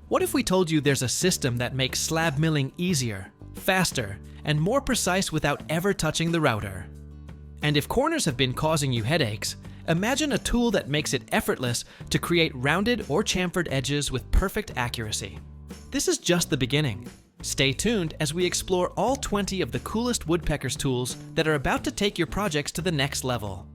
What if we told you there's a system that makes slab milling easier, faster, and more precise without ever touching the router? And if corners have been causing you headaches, imagine a tool that makes it effortless to create rounded or chamfered edges with perfect accuracy. This is just the beginning. Stay tuned as we explore all 20 of the coolest Woodpeckers tools that are about to take your projects to the next level.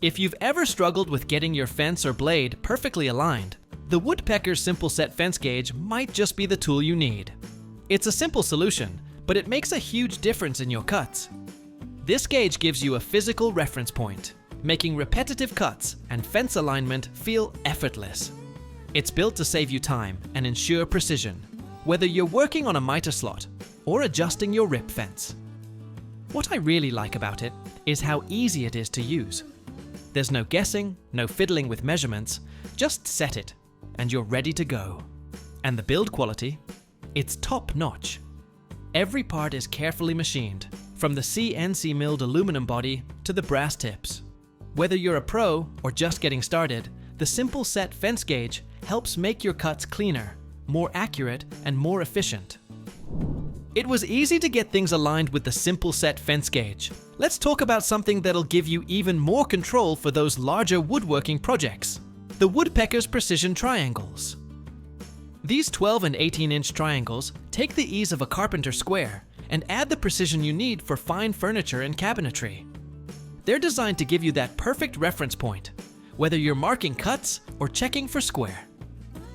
If you've ever struggled with getting your fence or blade perfectly aligned, the Woodpecker Simple Set Fence Gauge might just be the tool you need. It's a simple solution, but it makes a huge difference in your cuts. This gauge gives you a physical reference point, making repetitive cuts and fence alignment feel effortless. It's built to save you time and ensure precision, whether you're working on a miter slot or adjusting your rip fence. What I really like about it is how easy it is to use. There's no guessing, no fiddling with measurements, just set it, and you're ready to go. And the build quality? It's top-notch. Every part is carefully machined, from the CNC milled aluminum body to the brass tips. Whether you're a pro or just getting started, the Simple Set Fence Gauge helps make your cuts cleaner, more accurate, and more efficient. It was easy to get things aligned with the Simple Set Fence Gauge. Let's talk about something that'll give you even more control for those larger woodworking projects: the Woodpecker's Precision Triangles. These 12 and 18-inch triangles take the ease of a carpenter square and add the precision you need for fine furniture and cabinetry. They're designed to give you that perfect reference point, whether you're marking cuts or checking for square.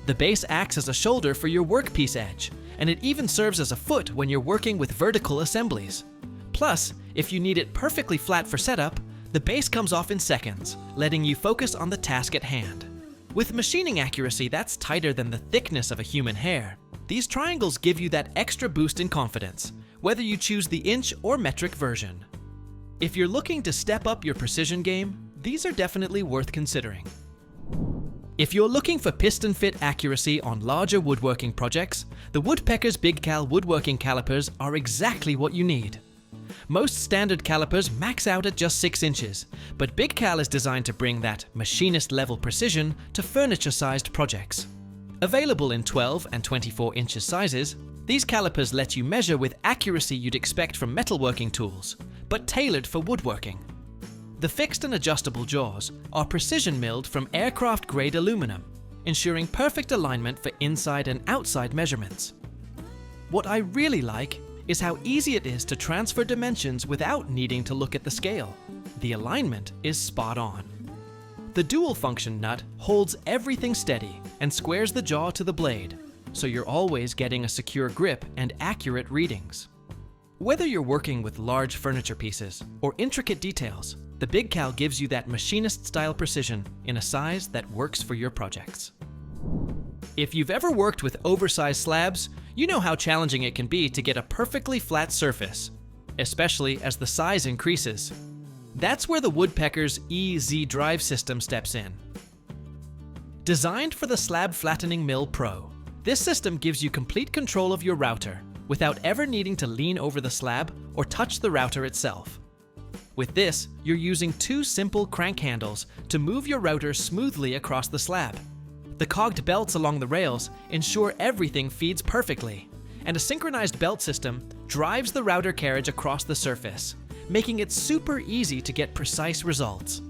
The base acts as a shoulder for your workpiece edge, and it even serves as a foot when you're working with vertical assemblies. Plus, if you need it perfectly flat for setup, the base comes off in seconds, letting you focus on the task at hand. With machining accuracy that's tighter than the thickness of a human hair, these triangles give you that extra boost in confidence, whether you choose the inch or metric version. If you're looking to step up your precision game, these are definitely worth considering. If you're looking for piston fit accuracy on larger woodworking projects, the Woodpecker's BigCal woodworking calipers are exactly what you need. Most standard calipers max out at just 6 inches, but BigCal is designed to bring that machinist-level precision to furniture-sized projects. Available in 12 and 24 inches sizes, these calipers let you measure with accuracy you'd expect from metalworking tools, but tailored for woodworking. The fixed and adjustable jaws are precision milled from aircraft-grade aluminum, ensuring perfect alignment for inside and outside measurements. What I really like is how easy it is to transfer dimensions without needing to look at the scale. The alignment is spot on. The dual function nut holds everything steady and squares the jaw to the blade, so you're always getting a secure grip and accurate readings. Whether you're working with large furniture pieces or intricate details, the BigCal gives you that machinist-style precision in a size that works for your projects. If you've ever worked with oversized slabs, you know how challenging it can be to get a perfectly flat surface, especially as the size increases. That's where the Woodpecker's EZ Drive system steps in. Designed for the Slab Flattening Mill Pro, this system gives you complete control of your router without ever needing to lean over the slab or touch the router itself. With this, you're using 2 simple crank handles to move your router smoothly across the slab. The cogged belts along the rails ensure everything feeds perfectly, and a synchronized belt system drives the router carriage across the surface, making it super easy to get precise results.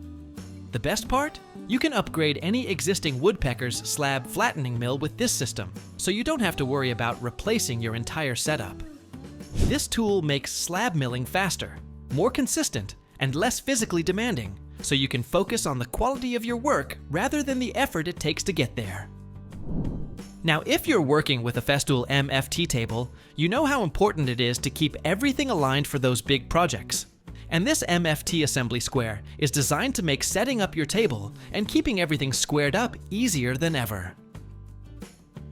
The best part? You can upgrade any existing Woodpecker's slab flattening mill with this system, so you don't have to worry about replacing your entire setup. This tool makes slab milling faster, more consistent, and less physically demanding, so you can focus on the quality of your work rather than the effort it takes to get there. Now, if you're working with a Festool MFT table, you know how important it is to keep everything aligned for those big projects. And this MFT Assembly Square is designed to make setting up your table and keeping everything squared up easier than ever.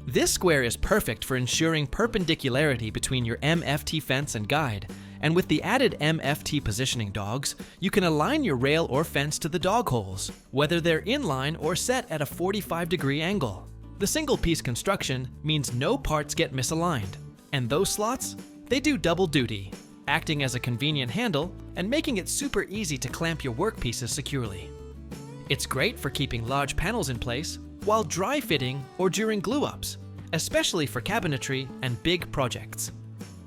This square is perfect for ensuring perpendicularity between your MFT fence and guide, and with the added MFT positioning dogs, you can align your rail or fence to the dog holes, whether they're inline or set at a 45-degree angle. The single-piece construction means no parts get misaligned, and those slots, they do double duty, acting as a convenient handle and making it super easy to clamp your workpieces securely. It's great for keeping large panels in place while dry fitting or during glue-ups, especially for cabinetry and big projects.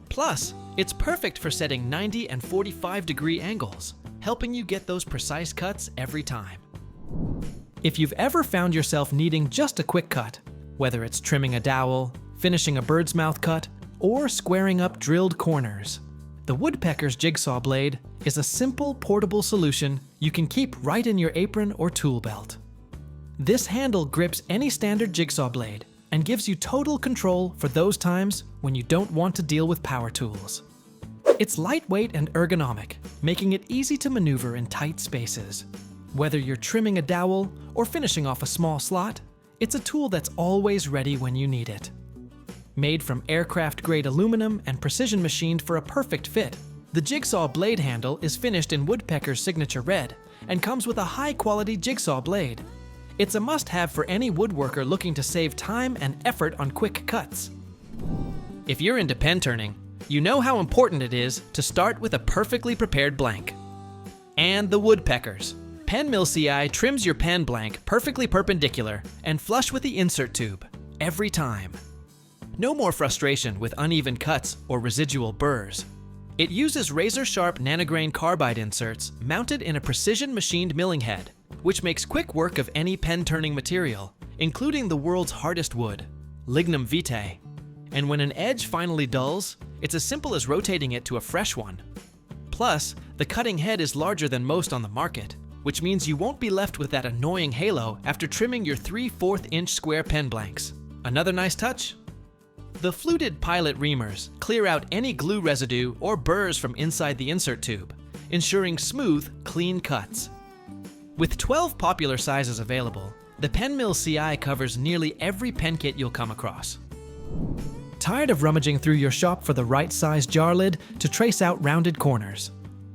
Plus, it's perfect for setting 90 and 45-degree angles, helping you get those precise cuts every time. If you've ever found yourself needing just a quick cut, whether it's trimming a dowel, finishing a bird's mouth cut, or squaring up drilled corners, the Woodpecker's Jigsaw blade is a simple, portable solution you can keep right in your apron or tool belt. This handle grips any standard jigsaw blade and gives you total control for those times when you don't want to deal with power tools. It's lightweight and ergonomic, making it easy to maneuver in tight spaces. Whether you're trimming a dowel or finishing off a small slot, it's a tool that's always ready when you need it. Made from aircraft-grade aluminum and precision machined for a perfect fit, the Jigsaw blade handle is finished in Woodpecker's signature red and comes with a high-quality jigsaw blade. It's a must-have for any woodworker looking to save time and effort on quick cuts. If you're into pen turning, you know how important it is to start with a perfectly prepared blank. And the Woodpeckers. Penmill CI trims your pen blank perfectly perpendicular and flush with the insert tube, every time. No more frustration with uneven cuts or residual burrs. It uses razor-sharp nanograin carbide inserts mounted in a precision machined milling head, which makes quick work of any pen-turning material, including the world's hardest wood, lignum vitae. And when an edge finally dulls, it's as simple as rotating it to a fresh one. Plus, the cutting head is larger than most on the market, which means you won't be left with that annoying halo after trimming your 3/4-inch square pen blanks. Another nice touch? The fluted pilot reamers clear out any glue residue or burrs from inside the insert tube, ensuring smooth, clean cuts. With 12 popular sizes available, the Penmill CI covers nearly every pen kit you'll come across. Tired of rummaging through your shop for the right size jar lid to trace out rounded corners?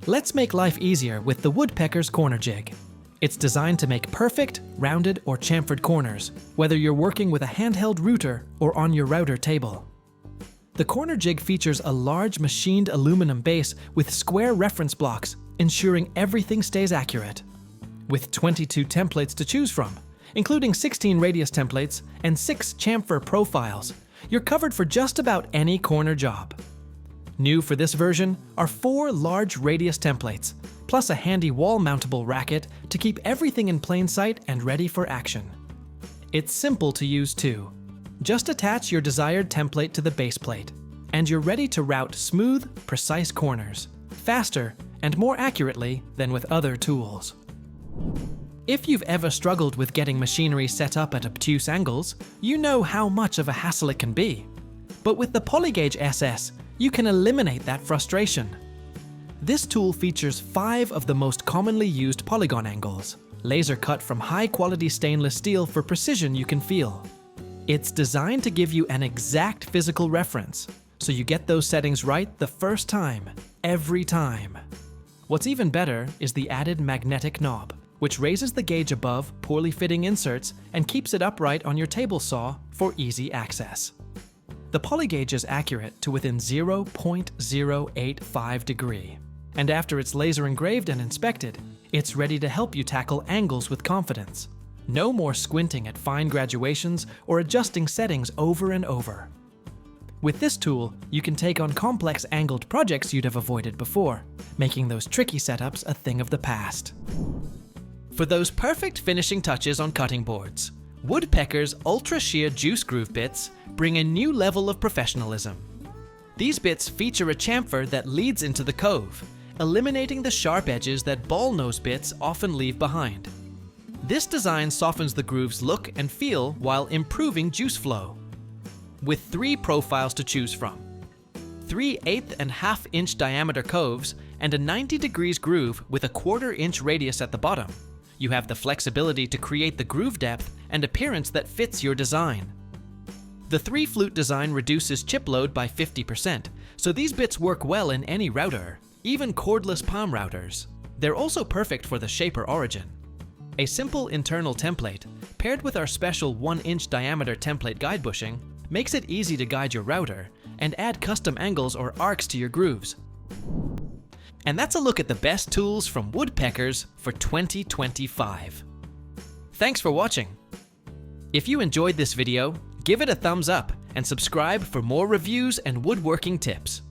Let's make life easier with the Woodpecker's Corner Jig. It's designed to make perfect, rounded, or chamfered corners, whether you're working with a handheld router or on your router table. The Corner Jig features a large machined aluminum base with square reference blocks, ensuring everything stays accurate. With 22 templates to choose from, including 16 radius templates and 6 chamfer profiles, you're covered for just about any corner job. New for this version are 4 large radius templates, plus a handy wall-mountable racket to keep everything in plain sight and ready for action. It's simple to use too. Just attach your desired template to the base plate, and you're ready to route smooth, precise corners, faster and more accurately than with other tools. If you've ever struggled with getting machinery set up at obtuse angles, you know how much of a hassle it can be. But with the Polygauge SS, you can eliminate that frustration. This tool features 5 of the most commonly used polygon angles, laser cut from high-quality stainless steel for precision you can feel. It's designed to give you an exact physical reference, so you get those settings right the first time, every time. What's even better is the added magnetic knob, which raises the gauge above poorly fitting inserts and keeps it upright on your table saw for easy access. The Polygauge is accurate to within 0.085 degree, and after it's laser engraved and inspected, it's ready to help you tackle angles with confidence. No more squinting at fine graduations or adjusting settings over and over. With this tool, you can take on complex angled projects you'd have avoided before, making those tricky setups a thing of the past. For those perfect finishing touches on cutting boards, Woodpecker's Ultra Shear Juice Groove bits bring a new level of professionalism. These bits feature a chamfer that leads into the cove, eliminating the sharp edges that ball nose bits often leave behind. This design softens the groove's look and feel while improving juice flow. With 3 profiles to choose from, 3 1/8 and 1/2 inch diameter coves and a 90 degrees groove with a 1/4 inch radius at the bottom, you have the flexibility to create the groove depth and appearance that fits your design. The 3-flute design reduces chip load by 50%, so these bits work well in any router, even cordless palm routers. They're also perfect for the shape or origin. A simple internal template, paired with our special 1-inch diameter template guide bushing, makes it easy to guide your router and add custom angles or arcs to your grooves, And that's a look at the best tools from Woodpeckers for 2025. Thanks for watching. If you enjoyed this video, give it a thumbs up and subscribe for more reviews and woodworking tips.